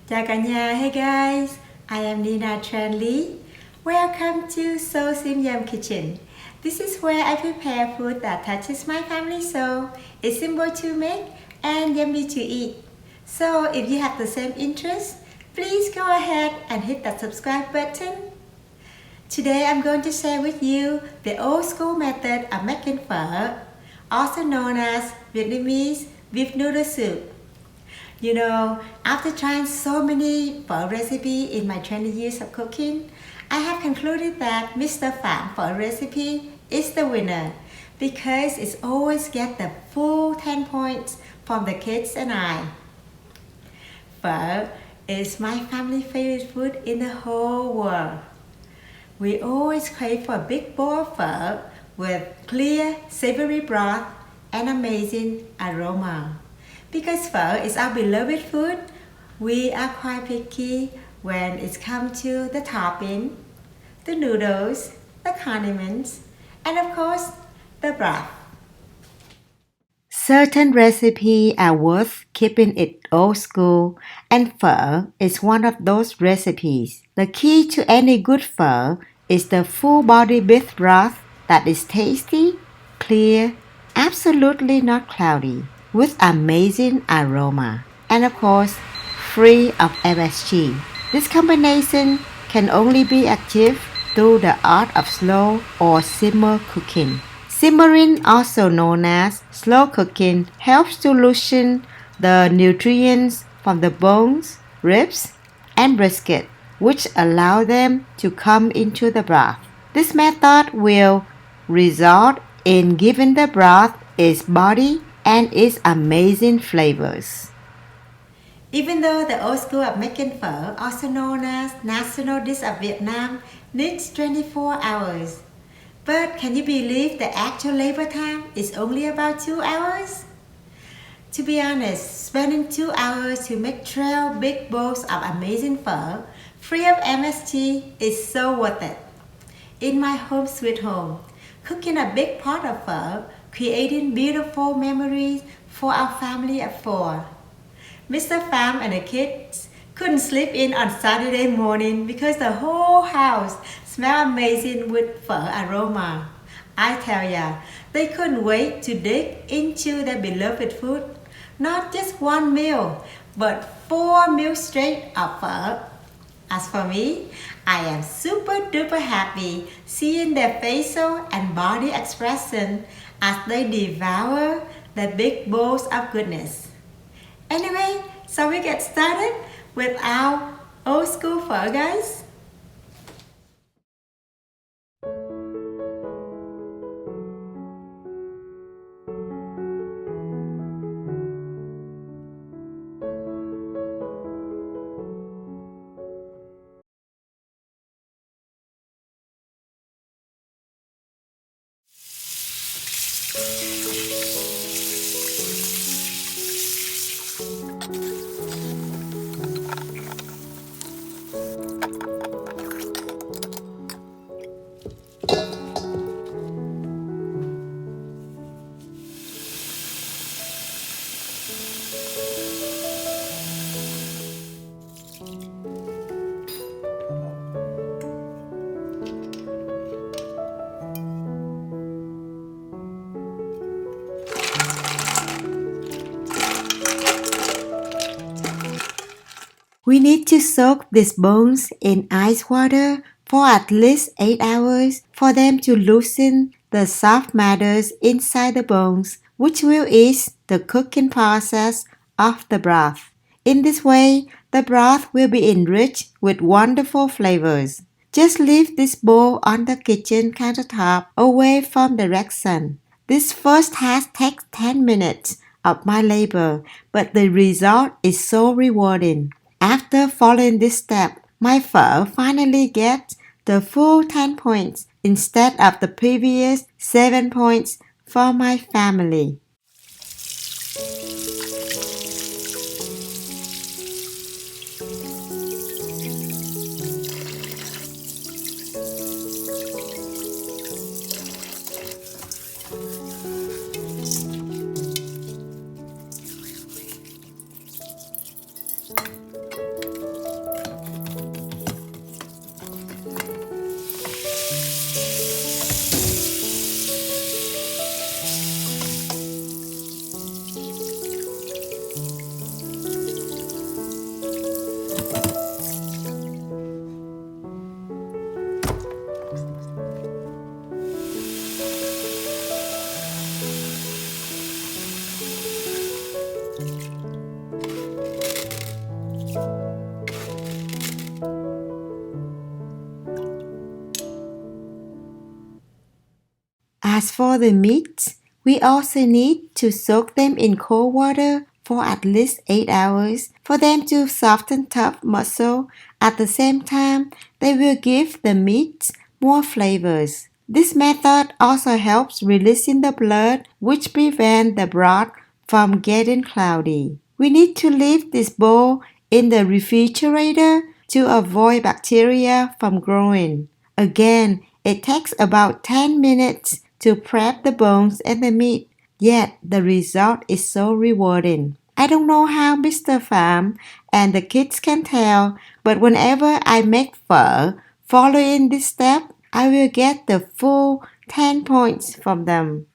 Chào cả nhà, hey guys, I am Nina Tran Lee. Welcome to So Sim Yum Kitchen. This is where I prepare food that touches my family soul. It's simple to make and yummy to eat. So if you have the same interest, please go ahead and hit that subscribe button. Today I'm going to share with you the old school method of making phở, also known as Vietnamese Beef Noodle Soup. You know, after trying so many phở recipes in my 20 years of cooking, I have concluded that Mr. Phạm phở recipe is the winner because it always gets the full 10 points from the kids and I. Phở is my family favorite food in the whole world. We always crave for a big bowl of phở with clear, savory broth and amazing aroma. Because phở is our beloved food, we are quite picky when it comes to the topping, the noodles, the condiments, and of course, the broth. Certain recipes are worth keeping it old school, and phở is one of those recipes. The key to any good phở is the full-body beef broth that is tasty, clear, absolutely not cloudy, with amazing aroma, and of course, free of MSG. This combination can only be achieved through the art of slow or simmer cooking. Simmering, also known as slow cooking, helps to loosen the nutrients from the bones, ribs, and brisket, which allow them to come into the broth. This method will result in giving the broth its body and its amazing flavors. Even though the old school of making phở, also known as national dish of Viet Nam, needs 24 hours. But can you believe the actual labor time is only about 2 hours? To be honest, spending 2 hours to make 12 big bowls of amazing phở, free of MSG, is so worth it. In my home sweet home, cooking a big pot of phở, creating beautiful memories for our family of 4. Mr. Pham and the kids couldn't sleep in on Saturday morning because the whole house smelled amazing with phở aroma. I tell ya, they couldn't wait to dig into their beloved food. Not just one meal, but 4 meals straight of phở. As for me, I am super duper happy seeing their facial and body expression as they devour the big bowls of goodness. Anyway, so we get started with our old school phở, guys. We need to soak these bones in ice water for at least 8 hours for them to loosen the soft matters inside the bones, which will ease the cooking process of the broth. In this way, the broth will be enriched with wonderful flavors. Just leave this bowl on the kitchen countertop away from direct sun. This first task takes 10 minutes of my labor, but the result is so rewarding. After following this step, my phở finally gets the full 10 points instead of the previous 7 points for my family. As for the meats, we also need to soak them in cold water for at least 8 hours for them to soften tough muscle. At the same time, they will give the meats more flavors. This method also helps releasing the blood, which prevents the broth from getting cloudy. We need to leave this bowl in the refrigerator to avoid bacteria from growing. Again, it takes about 10 minutes to prep the bones and the meat, yet the result is so rewarding. I don't know how Mr. Pham and the kids can tell, but whenever I make phở following this step, I will get the full 10 points from them.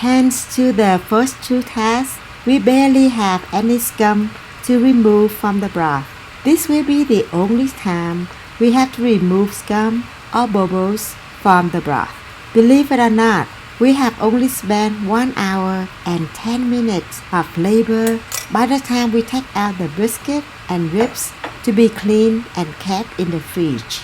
Thanks to the first two tasks, we barely have any scum to remove from the broth. This will be the only time we have to remove scum or bubbles from the broth. Believe it or not, We have only spent 1 hour and 10 minutes of labor by the time we take out the brisket and ribs to be cleaned and kept in the fridge.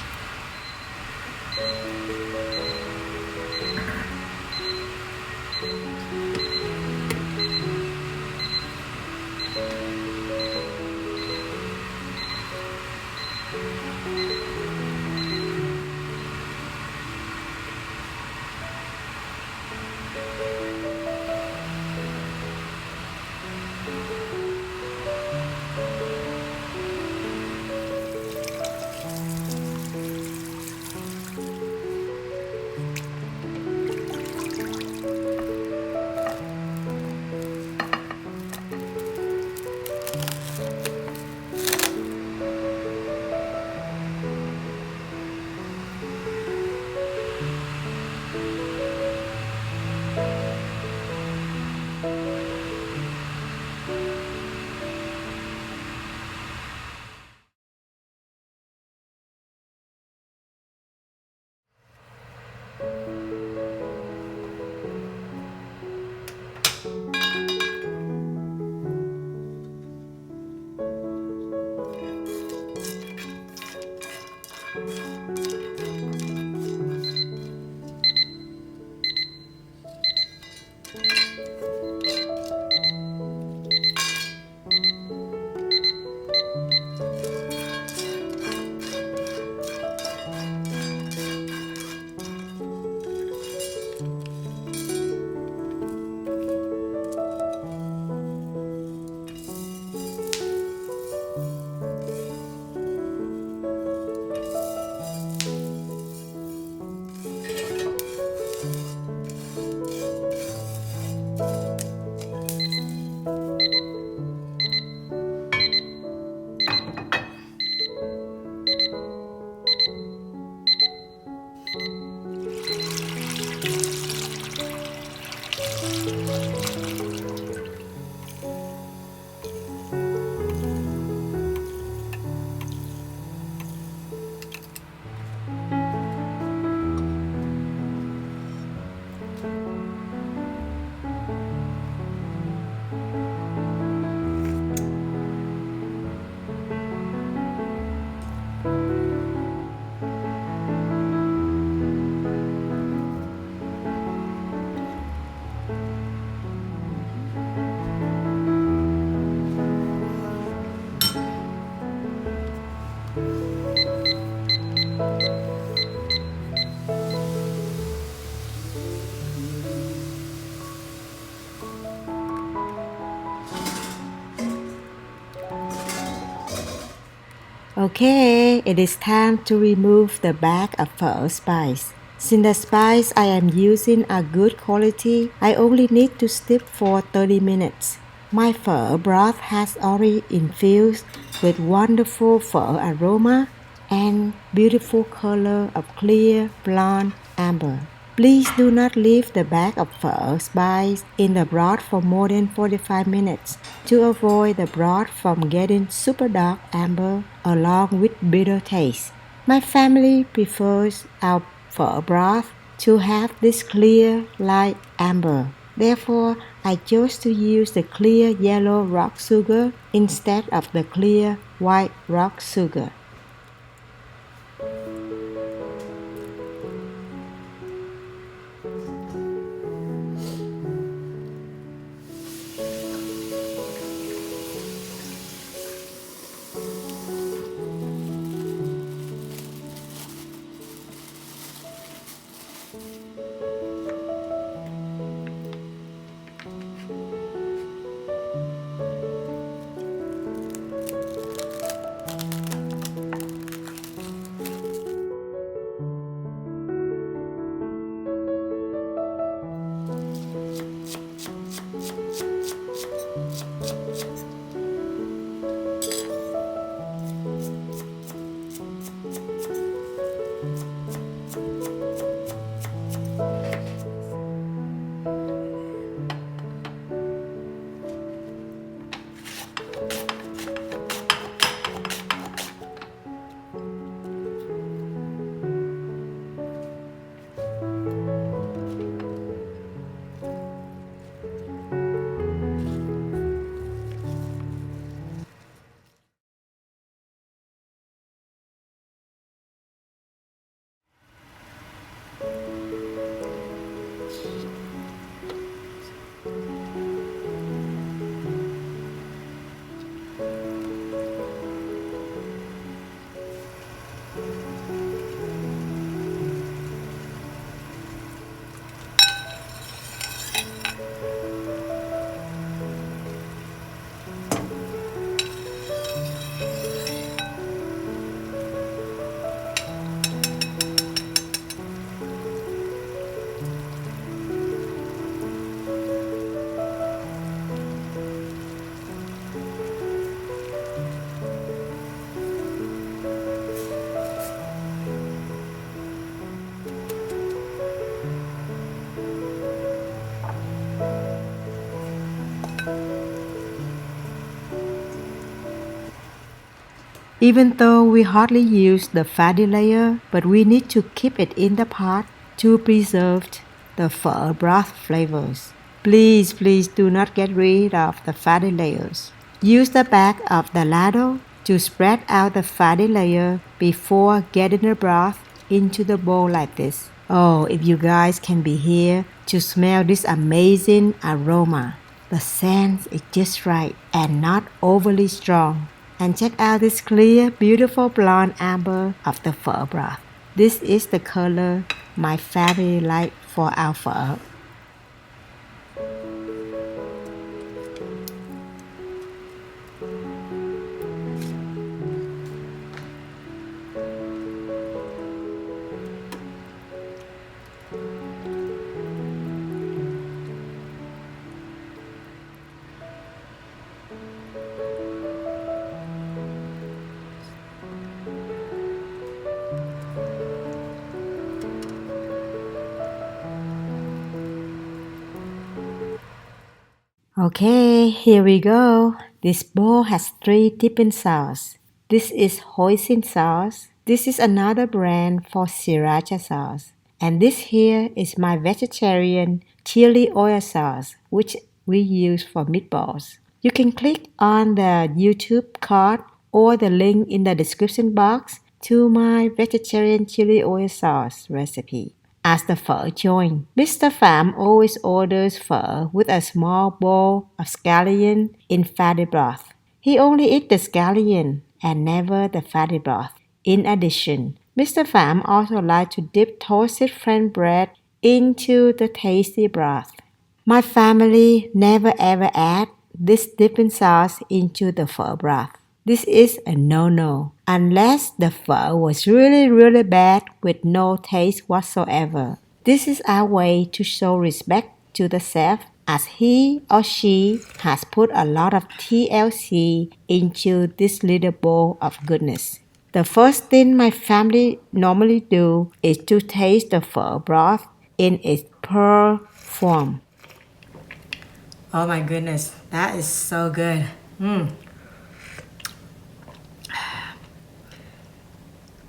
Okay, it is time to remove the bag of pho spice. Since the spice I am using are good quality, I only need to steep for 30 minutes. My pho broth has already infused with wonderful pho aroma and beautiful color of clear blonde amber. Please do not leave the bag of pho spice in the broth for more than 45 minutes to avoid the broth from getting super dark amber along with bitter taste. My family prefers our pho broth to have this clear light amber. Therefore, I chose to use the clear yellow rock sugar instead of the clear white rock sugar. Even though we hardly use the fatty layer, but we need to keep it in the pot to preserve the pho broth flavors. Please do not get rid of the fatty layers. Use the back of the ladle to spread out the fatty layer before getting the broth into the bowl like this. Oh, if you guys can be here to smell this amazing aroma. The scent is just right and not overly strong. And check out this clear, beautiful blonde amber of the pho broth. This is the color my family like for our pho. Okay, here we go. This bowl has 3 dipping sauce. This is hoisin sauce. This is another brand for sriracha sauce. And this here is my vegetarian chili oil sauce, which we use for meatballs. You can click on the YouTube card or the link in the description box to my vegetarian chili oil sauce recipe. As the pho joint, Mr. Pham always orders pho with a small bowl of scallion in fatty broth. He only eats the scallion and never the fatty broth. In addition, Mr. Pham also likes to dip toasted French bread into the tasty broth. My family never ever add this dipping sauce into the pho broth. This is a no-no, unless the pho was really bad with no taste whatsoever. This is our way to show respect to the chef as he or she has put a lot of TLC into this little bowl of goodness. The first thing my family normally do is to taste the pho broth in its pure form. Oh my goodness, that is so good.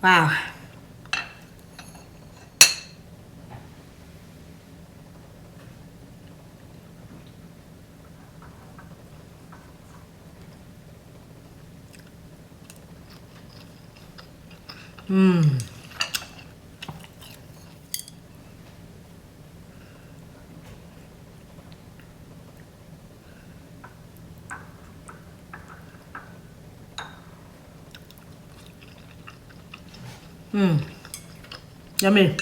Wow. Yummy.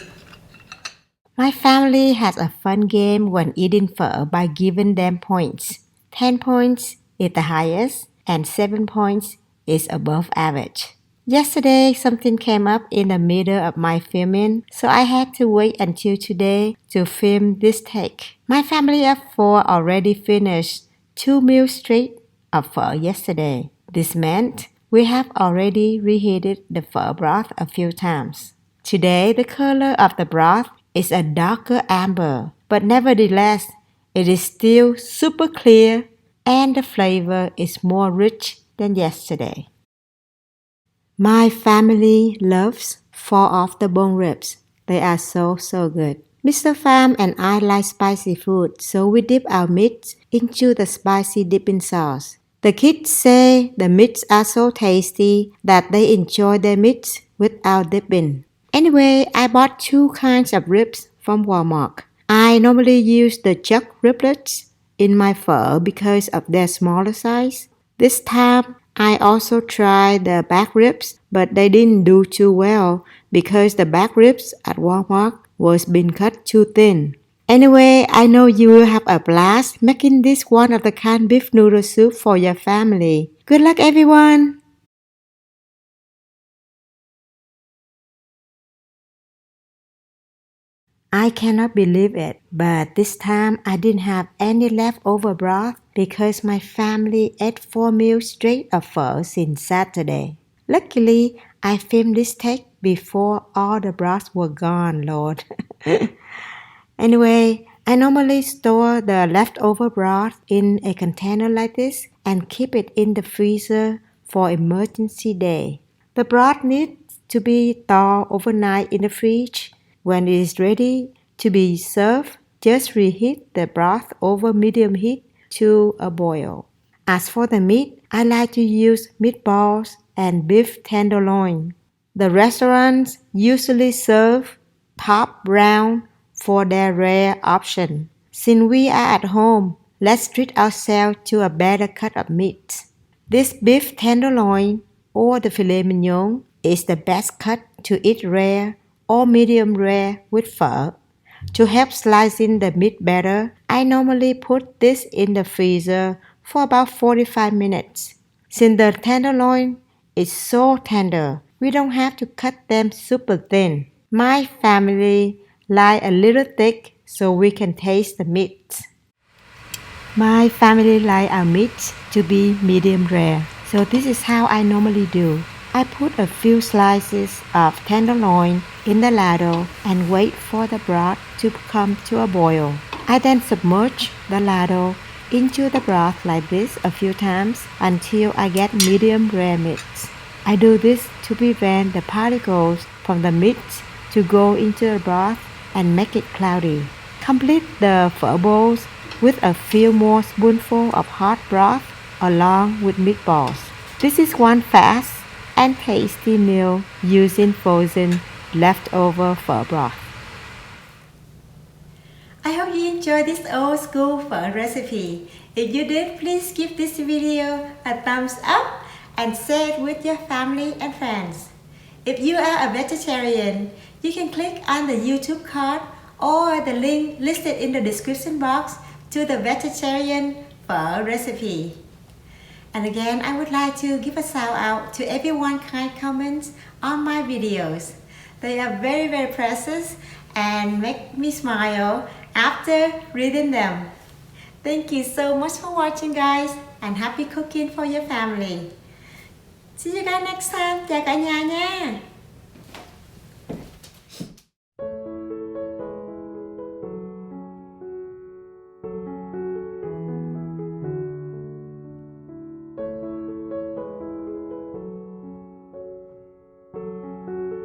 My family has a fun game when eating pho by giving them points. 10 points is the highest and 7 points is above average. Yesterday, something came up in the middle of my filming, so I had to wait until today to film this take. My family of 4 already finished 2 meals straight of pho yesterday. This meant we have already reheated the pho broth a few times. Today, the color of the broth is a darker amber, but nevertheless, it is still super clear and the flavor is more rich than yesterday. My family loves 4 of the bone ribs. They are so good. Mr. Pham and I like spicy food, so we dip our meats into the spicy dipping sauce. The kids say the meats are so tasty that they enjoy their meats without dipping. Anyway, I bought 2 kinds of ribs from Walmart. I normally use the chuck riblets in my pho because of their smaller size. This time, I also tried the back ribs, but they didn't do too well because the back ribs at Walmart was being cut too thin. Anyway, I know you will have a blast making this one of the kind beef noodle soup for your family. Good luck, everyone! I cannot believe it, but this time I didn't have any leftover broth because my family ate 4 meals straight of pho since Saturday. Luckily, I filmed this take before all the broths were gone, Lord. Anyway, I normally store the leftover broth in a container like this and keep it in the freezer for emergency day. The broth needs to be thawed overnight in the fridge. When it is ready to be served, just reheat the broth over medium heat to a boil. As for the meat, I like to use meatballs and beef tenderloin. The restaurants usually serve top round for their rare option. Since we are at home, let's treat ourselves to a better cut of meat. This beef tenderloin or the filet mignon is the best cut to eat rare or medium rare with pho. To help slicing the meat better, I normally put this in the freezer for about 45 minutes. Since the tenderloin is so tender, we don't have to cut them super thin. My family like a little thick so we can taste the meat. My family like our meat to be medium rare, so this is how I normally do. I put a few slices of tenderloin in the ladle and wait for the broth to come to a boil. I then submerge the ladle into the broth like this a few times until I get medium rare meat. I do this to prevent the particles from the meat to go into the broth and make it cloudy. Complete the pho bowls with a few more spoonfuls of hot broth along with meatballs. This is one fast and tasty meal using frozen leftover pho broth. I hope you enjoyed this old school pho recipe. If you did, please give this video a thumbs up and share it with your family and friends. If you are a vegetarian, you can click on the YouTube card or the link listed in the description box to the vegetarian pho recipe. And again, I would like to give a shout out to everyone kind comments on my videos. They are very, very precious and make me smile after reading them. Thank you so much for watching guys, and happy cooking for your family. See you guys next time. Chào cả nhà nha.